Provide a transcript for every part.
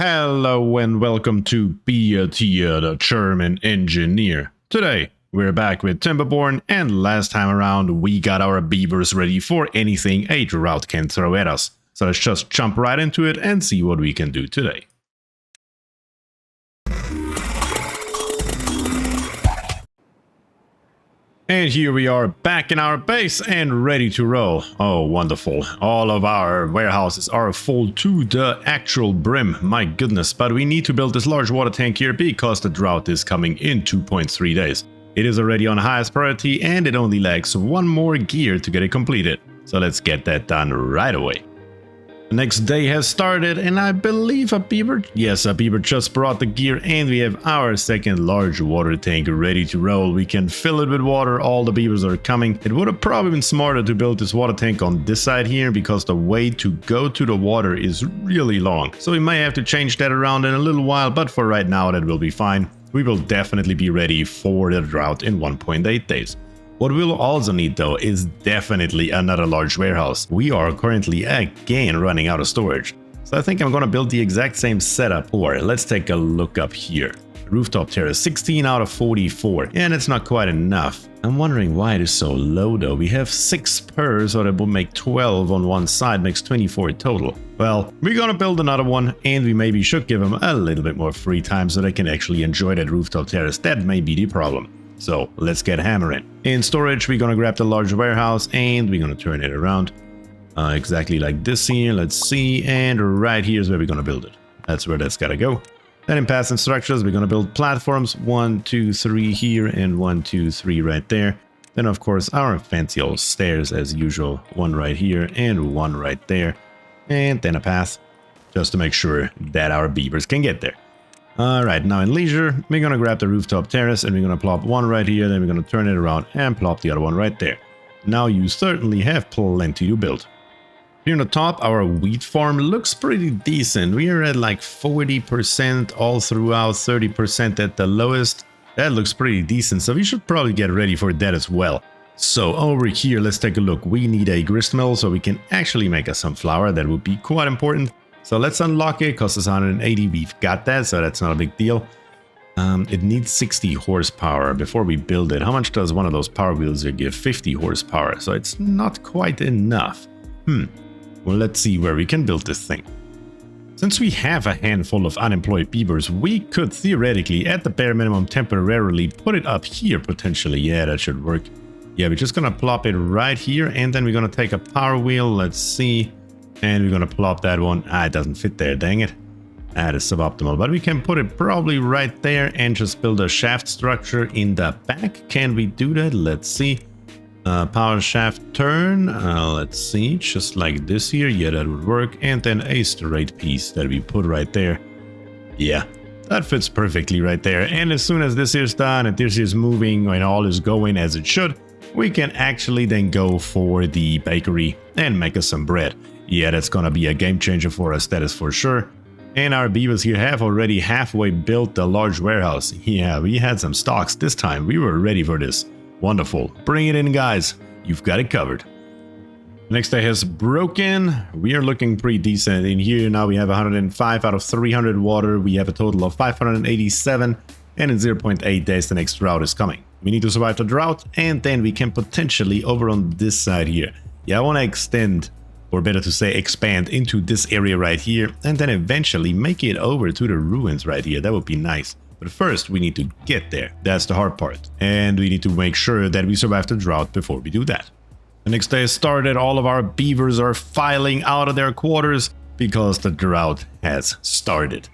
Hello and welcome to BierTier, the German engineer. Today, we're back with Timberborn, and last time around we got our beavers ready for anything a drought can throw at us. So let's just jump right into it and see what we can do today. And here we are back in our base and ready to roll. Oh, wonderful. All of our warehouses are full to the actual brim. My goodness, but we need to build this large water tank here because the drought is coming in 2.3 days. It is already on highest priority and it only lacks one more gear to get it completed. So let's get that done right away. The next day has started and I believe a beaver just brought the gear and we have our second large water tank ready to roll. We can fill it with water, all the beavers are coming. It would have probably been smarter to build this water tank on this side here because the way to go to the water is really long. So we may have to change that around in a little while, but for right now that will be fine. We will definitely be ready for the drought in 1.8 days. What we'll also need though is definitely another large warehouse. We are currently again running out of storage. So I think I'm gonna build the exact same setup. Or let's take a look up here. Rooftop terrace, 16 out of 44. And it's not quite enough. I'm wondering why it is so low though. We have 6 per, so that will make 12 on one side, makes 24 total. Well, we're gonna build another one and we maybe should give them a little bit more free time so they can actually enjoy that rooftop terrace. That may be the problem. So let's get hammering. In storage, we're gonna grab the large warehouse and we're gonna turn it around exactly like this here. Let's see, and right here is where we're gonna build it. That's where that's gotta go. Then in passive structures, we're gonna build platforms 1, 2, 3 here and 1, 2, 3 right there. Then of course our fancy old stairs as usual, one right here and one right there, and then a path just to make sure that our beavers can get there. Alright, now in leisure, we're gonna grab the rooftop terrace and we're gonna plop one right here, then we're gonna turn it around and plop the other one right there. Now you certainly have plenty to build. Here on the top, our wheat farm looks pretty decent. We are at like 40% all throughout, 30% at the lowest. That looks pretty decent, so we should probably get ready for that as well. So over here, let's take a look. We need a grist mill so we can actually make us some flour. That would be quite important. So let's unlock it, costs us 180, we've got that, so that's not a big deal. It needs 60 horsepower before we build it. How much does one of those power wheels here give? 50 horsepower, so it's not quite enough. Well, let's see where we can build this thing. Since we have a handful of unemployed beavers, we could theoretically, at the bare minimum, temporarily put it up here potentially. Yeah, that should work. Yeah, we're just gonna plop it right here, and then we're gonna take a power wheel, let's see. And we're gonna plop that one. It doesn't fit there, dang it. That is suboptimal, but we can put it probably right there and just build a shaft structure in the back. Can we do that? Let's see. Power shaft turn. Let's see, just like this here. Yeah, that would work. And then a straight piece that we put right there. Yeah, that fits perfectly right there. And as soon as this is done and this is moving and all is going as it should, we can actually then go for the bakery and make us some bread. Yeah, that's gonna be a game changer for us, that is for sure. And our beavers here have already halfway built the large warehouse. Yeah, we had some stocks this time. We were ready for this. Wonderful. Bring it in, guys. You've got it covered. Next day has broken. We are looking pretty decent in here. Now we have 105 out of 300 water. We have a total of 587. And in 0.8 days, the next drought is coming. We need to survive the drought. And then we can potentially, over on this side here. Yeah, I want to extend, or better to say expand into this area right here, and then eventually make it over to the ruins right here. That would be nice. But first we need to get there. That's the hard part. And we need to make sure that we survive the drought before we do that. The next day has started. All of our beavers are filing out of their quarters because the drought has started.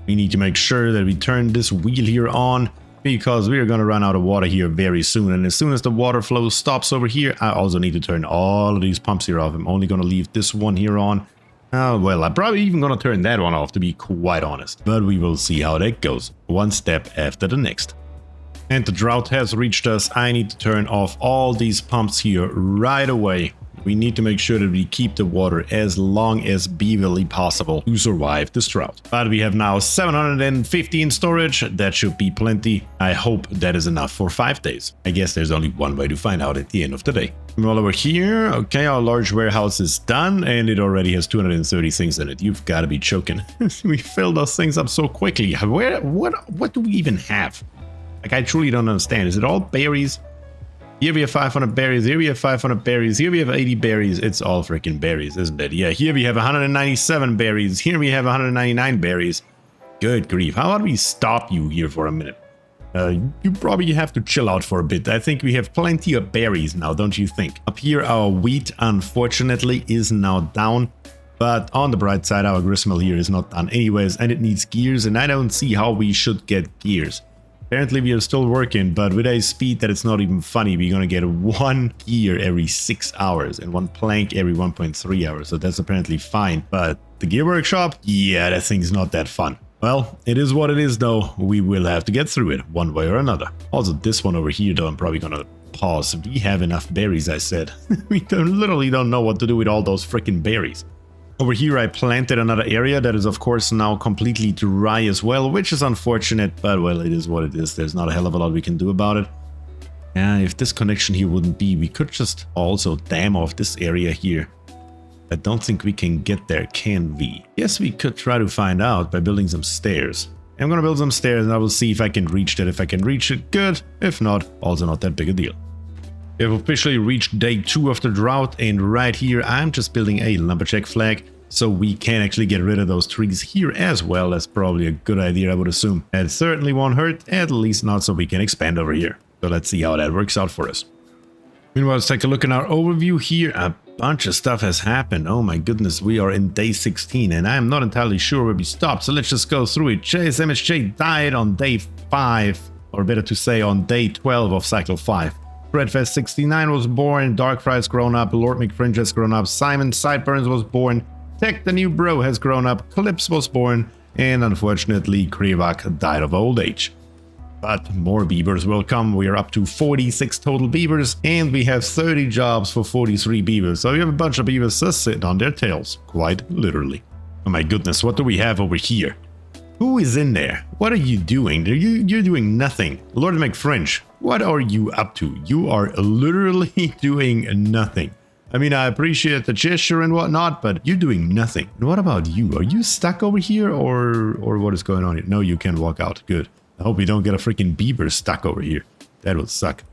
We need to make sure that we turn this wheel here on because we are going to run out of water here very soon. And as soon as the water flow stops over here, I also need to turn all of these pumps here off. I'm only going to leave this one here on. Well, I'm probably even going to turn that one off, to be quite honest. But we will see how that goes, one step after the next. And the drought has reached us. I need to turn off all these pumps here right away. We need to make sure that we keep the water as long as beaverly possible to survive this drought. But we have now 750 in storage. That should be plenty. I hope that is enough for 5 days. I guess there's only one way to find out at the end of the day. Well, over here, okay, our large warehouse is done and it already has 230 things in it. You've got to be choking. We filled those things up so quickly. What do we even have? Like, I truly don't understand. Is it all berries? Here we have 500 berries, here we have 500 berries, here we have 80 berries. It's all freaking berries, isn't it? Yeah, here we have 197 berries, here we have 199 berries. Good grief, how about we stop you here for a minute? You probably have to chill out for a bit. I think we have plenty of berries now, don't you think? Up here, our wheat, unfortunately, is now down. But on the bright side, our gristmill here is not done anyways, and it needs gears, and I don't see how we should get gears. Apparently we are still working, but with a speed that it's not even funny, we're gonna get 1 gear every 6 hours and 1 plank every 1.3 hours, so that's apparently fine. But the gear workshop, yeah, that thing's not that fun. Well, it is what it is though. We will have to get through it one way or another. Also, this one over here though, I'm probably gonna pause. We have enough berries, I said. We literally don't know what to do with all those freaking berries. Over here I planted another area that is of course now completely dry as well, which is unfortunate, but well, it is what it is. There's not a hell of a lot we can do about it. And if this connection here wouldn't be, we could just also dam off this area here. I don't think we can get there, can we? Yes, we could try to find out by building some stairs. I'm gonna build some stairs and I will see if I can reach that. If I can reach it, good. If not, also not that big a deal. We have officially reached day 2 of the drought, and right here I'm just building a lumberjack flag so we can actually get rid of those trees here as well. That's probably a good idea, I would assume. It certainly won't hurt, at least not so we can expand over here. So let's see how that works out for us. Meanwhile, let's take a look at our overview here. A bunch of stuff has happened. Oh my goodness, we are in day 16 and I'm not entirely sure where we stopped, so let's just go through it. Chase MSJ died on day 5, or better to say on day 12 of cycle 5. Breadfest 69 was born, Darkfry has grown up, Lord McFringe has grown up, Simon Sideburns was born, Tech the New Bro has grown up, Clips was born, and unfortunately Krivak died of old age. But more beavers will come. We are up to 46 total beavers, and we have 30 jobs for 43 beavers, so we have a bunch of beavers just sitting on their tails, quite literally. Oh my goodness, what do we have over here? Who is in there? What are you doing? You're doing nothing. Lord McFringe, what are you up to? You are literally doing nothing. I mean, I appreciate the gesture and whatnot, but you're doing nothing. And what about you? Are you stuck over here, or what is going on here? No, you can walk out. Good. I hope we don't get a freaking beaver stuck over here. That would suck.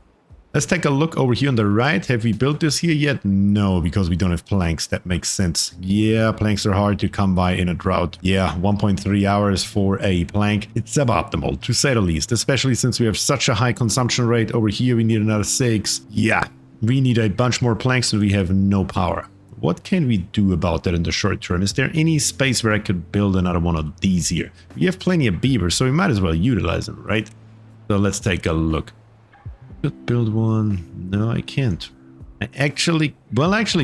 Let's take a look over here on the right. Have we built this here yet? No, because we don't have planks. That makes sense. Yeah, planks are hard to come by in a drought. Yeah, 1.3 hours for a plank. It's suboptimal, to say the least, especially since we have such a high consumption rate. Over here, we need another 6. Yeah, we need a bunch more planks and we have no power. What can we do about that in the short term? Is there any space where I could build another one of these here? We have plenty of beavers, so we might as well utilize them, right? So let's take a look. Could build one. No, I can't. I actually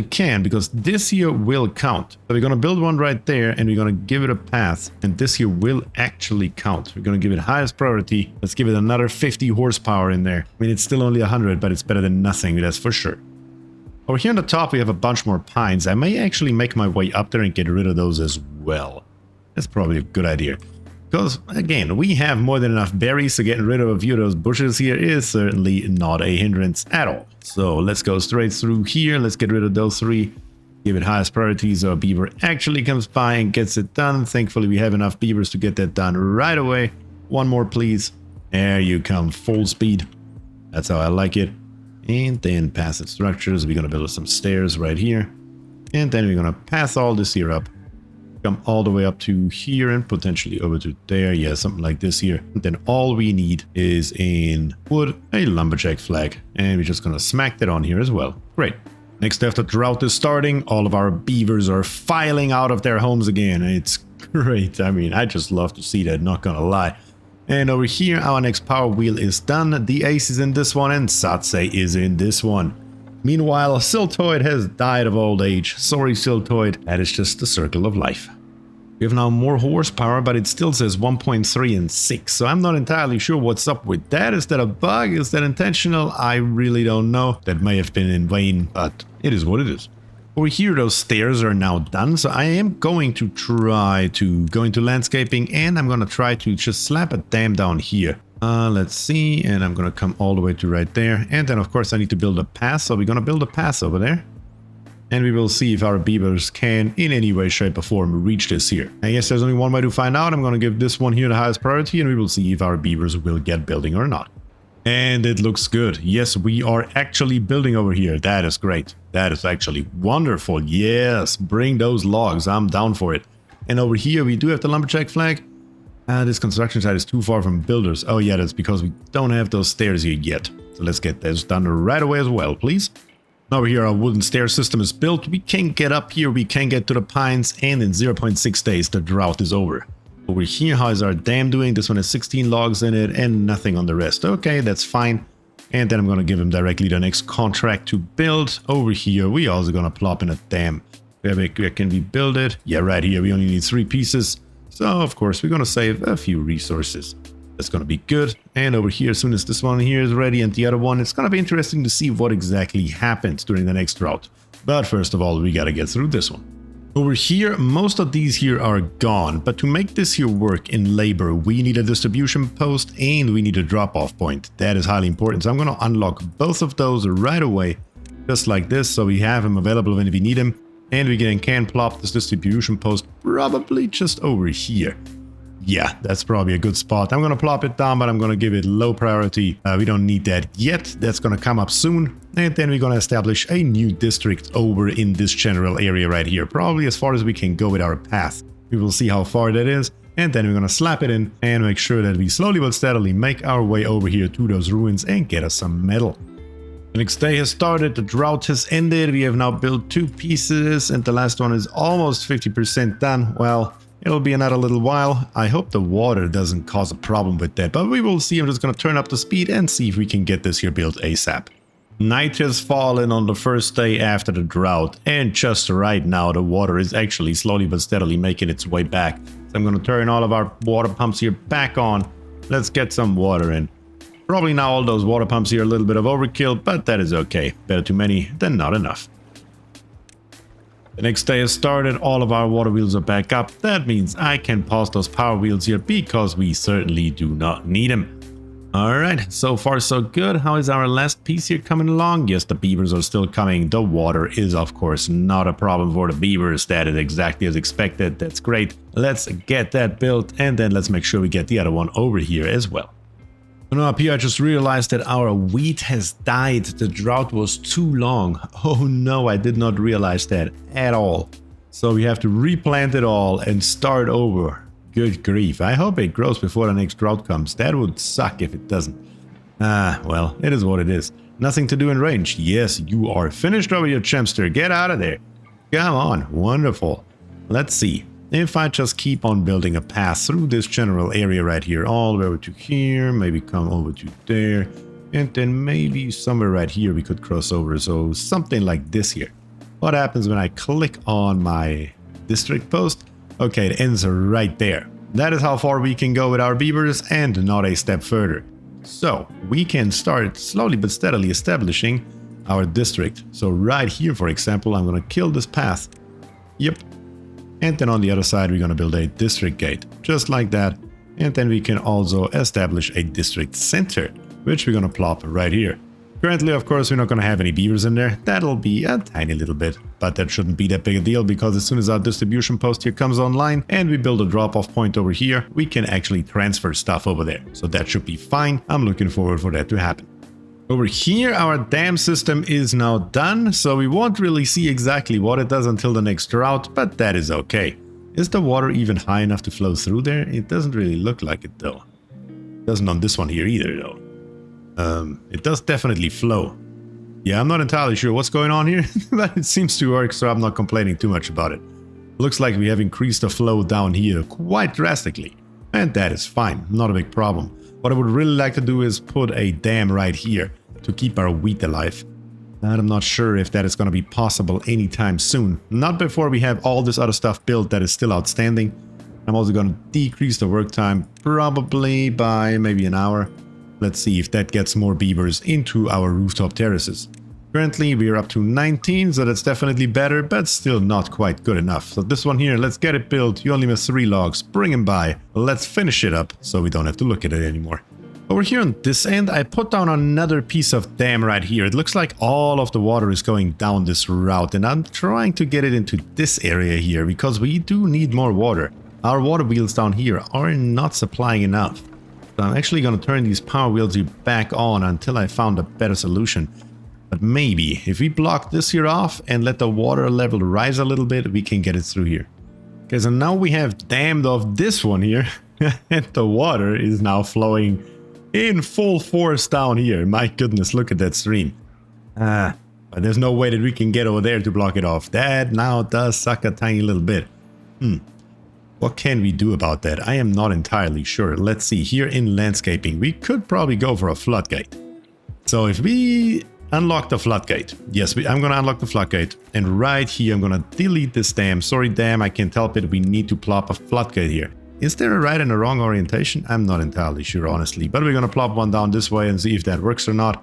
can, because this here will count. So we're gonna build one right there and we're gonna give it a path, and this here will actually count. We're gonna give it highest priority. Let's give it another 50 horsepower in there. I mean, it's still only 100, but it's better than nothing, that's for sure. Over here on the top we have a bunch more pines. I may actually make my way up there and get rid of those as well. That's probably a good idea. Because, again, we have more than enough berries, so getting rid of a few of those bushes here is certainly not a hindrance at all. So let's go straight through here. Let's get rid of those 3. Give it highest priority so a beaver actually comes by and gets it done. Thankfully, we have enough beavers to get that done right away. One more, please. There you come, full speed. That's how I like it. And then passive structures. We're going to build some stairs right here. And then we're going to pass all this here up. Come all the way up to here and potentially over to there. Yeah, something like this here. And then all we need is in wood, a lumberjack flag. And we're just going to smack that on here as well. Great. Next, after drought is starting, all of our beavers are filing out of their homes again. It's great. I mean, I just love to see that, not gonna lie. And over here, our next power wheel is done. The Ace is in this one and Satsei is in this one. Meanwhile, Siltoid has died of old age. Sorry, Siltoid. That is just the circle of life. We have now more horsepower, but it still says 1.3 and 6. So I'm not entirely sure what's up with that. Is that a bug? Is that intentional? I really don't know. That may have been in vain, but it is what it is. Over here, those stairs are now done. So I am going to try to go into landscaping, and I'm going to try to just slap a dam down here. Let's see. And I'm going to come all the way to right there. And then, of course, I need to build a path. So we're going to build a path over there. And we will see if our beavers can, in any way, shape, or form, reach this here. I guess there's only one way to find out. I'm going to give this one here the highest priority, and we will see if our beavers will get building or not. And it looks good. Yes, we are actually building over here. That is great. That is actually wonderful. Yes, bring those logs. I'm down for it. And over here, we do have the lumberjack flag. This construction site is too far from builders. Oh, yeah, that's because we don't have those stairs here yet. So let's get this done right away as well, please. Over here, our wooden stair system is built. We can get up here, we can get to the pines, and in 0.6 days, the drought is over. Over here, how is our dam doing? This one has 16 logs in it and nothing on the rest. Okay, that's fine. And then I'm going to give him directly the next contract to build. Over here, we also going to plop in a dam. Where can we build it? Yeah, right here, we only need 3 pieces. So, of course, we're going to save a few resources. That's going to be good. And over here, as soon as this one here is ready and the other one, it's going to be interesting to see what exactly happens during the next drought. But first of all, we got to get through this one. Over here, most of these here are gone, but to make this here work in labor, we need a distribution post and we need a drop-off point. That is highly important. So I'm going to unlock both of those right away, just like this, so we have them available when we need them. And we can plop this distribution post probably just over here. Yeah, that's probably a good spot. I'm going to plop it down, but I'm going to give it low priority. We don't need that yet. That's going to come up soon. And then we're going to establish a new district over in this general area right here. Probably as far as we can go with our path. We will see how far that is. And then we're going to slap it in and make sure that we slowly but steadily make our way over here to those ruins and get us some metal. The next day has started. The drought has ended. We have now built 2 pieces and the last one is almost 50% done. Well, it'll be another little while. I hope the water doesn't cause a problem with that, but we will see. I'm just going to turn up the speed and see if we can get this here built ASAP. Night has fallen on the first day after the drought, and just right now the water is actually slowly but steadily making its way back. So I'm going to turn all of our water pumps here back on. Let's get some water in. Probably now all those water pumps here are a little bit of overkill, but that is okay. Better too many than not enough. The next day has started, all of our water wheels are back up. That means I can pause those power wheels here because we certainly do not need them. Alright, so far so good. How is our last piece here coming along? Yes, the beavers are still coming. The water is of course not a problem for the beavers. That is exactly as expected. That's great. Let's get that built and then let's make sure we get the other one over here as well. Now up here I just realized that our wheat has died. The drought was too long. Oh no, I did not realize that at all. So we have to replant it all and start over. Good grief. I hope it grows before the next drought comes. That would suck if it doesn't. Well, it is what it is. Nothing to do in range. Yes, you are finished over your Chempster. Get out of there. Come on. Wonderful. Let's see. If I just keep on building a path through this general area right here, all the way over to here, maybe come over to there, and then maybe somewhere right here we could cross over. So something like this here. What happens when I click on my district post? Okay, it ends right there. That is how far we can go with our beavers and not a step further. So we can start slowly but steadily establishing our district. So right here, for example, I'm going to kill this path. Yep. And then on the other side, we're going to build a district gate, just like that. And then we can also establish a district center, which we're going to plop right here. Currently, of course, we're not going to have any beavers in there. That'll be a tiny little bit, but that shouldn't be that big a deal because as soon as our distribution post here comes online and we build a drop-off point over here, we can actually transfer stuff over there. So that should be fine. I'm looking forward for that to happen. Over here, our dam system is now done, so we won't really see exactly what it does until the next drought, but that is okay. Is the water even high enough to flow through there? It doesn't really look like it though. It doesn't on this one here either though. It does definitely flow. Yeah, I'm not entirely sure what's going on here, but it seems to work, so I'm not complaining too much about it. Looks like we have increased the flow down here quite drastically, and that is fine, not a big problem. What I would really like to do is put a dam right here to keep our wheat alive. And I'm not sure if that is going to be possible anytime soon. Not before we have all this other stuff built that is still outstanding. I'm also going to decrease the work time probably by maybe an hour. Let's see if that gets more beavers into our rooftop terraces. Currently we are up to 19, so that's definitely better, but still not quite good enough. So this one here, let's get it built. You only missed 3 logs, bring him by. Let's finish it up so we don't have to look at it anymore. Over here on this end, I put down another piece of dam right here. It looks like all of the water is going down this route, and I'm trying to get it into this area here because we do need more water. Our water wheels down here are not supplying enough. So I'm actually going to turn these power wheels back on until I found a better solution. But maybe if we block this here off and let the water level rise a little bit, we can get it through here. Okay, so now we have dammed off this one here and the water is now flowing in full force down here. My goodness, look at that stream. But there's no way that we can get over there to block it off. That now does suck a tiny little bit. What can we do about that? I am not entirely sure. Let's see. Here in landscaping, we could probably go for a floodgate. So if we unlock the floodgate. Yes, I'm going to unlock the floodgate. And right here, I'm going to delete this dam. Sorry, dam, I can't help it. We need to plop a floodgate here. Is there a right and a wrong orientation? I'm not entirely sure, honestly. But we're going to plop one down this way and see if that works or not.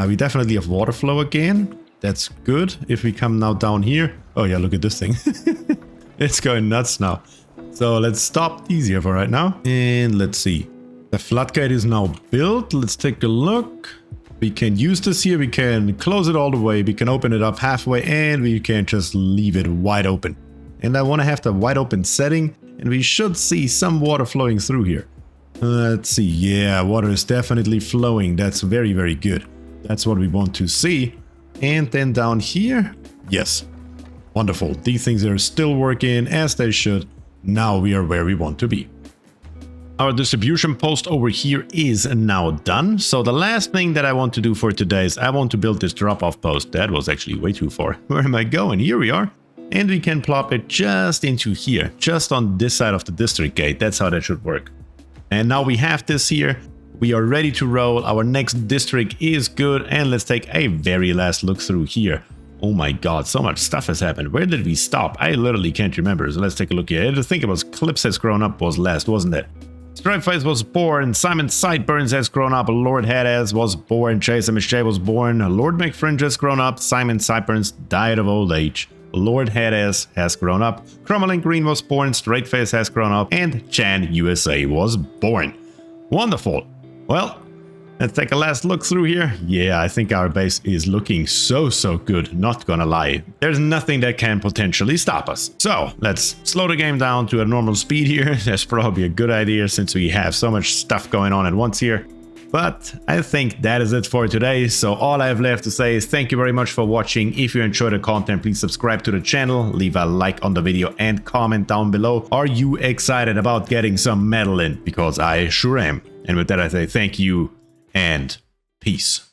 We definitely have water flow again. That's good. If we come now down here. Oh yeah, look at this thing. It's going nuts now. So let's stop these here for right now. And let's see. The floodgate is now built. Let's take a look. We can use this here. We can close it all the way. We can open it up halfway and we can just leave it wide open. And I want to have the wide open setting. And we should see some water flowing through here. Let's see. Yeah, water is definitely flowing. That's very, very good. That's what we want to see. And then down here. Yes. Wonderful. These things are still working as they should. Now we are where we want to be. Our distribution post over here is now done. So the last thing that I want to do for today is I want to build this drop-off post. That was actually way too far. Where am I going? Here we are. And we can plop it just into here, just on this side of the district gate. That's how that should work. And now we have this here. We are ready to roll. Our next district is good. And let's take a very last look through here. Oh my god, so much stuff has happened. Where did we stop? I literally can't remember. So let's take a look here. I think it was Clips Has Grown Up was last, wasn't it? Stripeface was born, Simon Sideburns has grown up, Lord Headass was born, Chase MSJ was born, Lord McFringe has grown up, Simon Sideburns died of old age, Lord Headass has grown up, Crummelink Green was born, Straightface has grown up, and Chan USA was born. Wonderful. Well, let's take a last look through here. Yeah, I think our base is looking so good, not gonna lie. There's nothing that can potentially stop us. So let's slow the game down to a normal speed here. That's probably a good idea since we have so much stuff going on at once here. But I think that is it for today. So all I have left to say is thank you very much for watching. If you enjoyed the content, please subscribe to the channel, leave a like on the video and comment down below. Are you excited about getting some metal in? Because I sure am. And with that I say thank you and peace.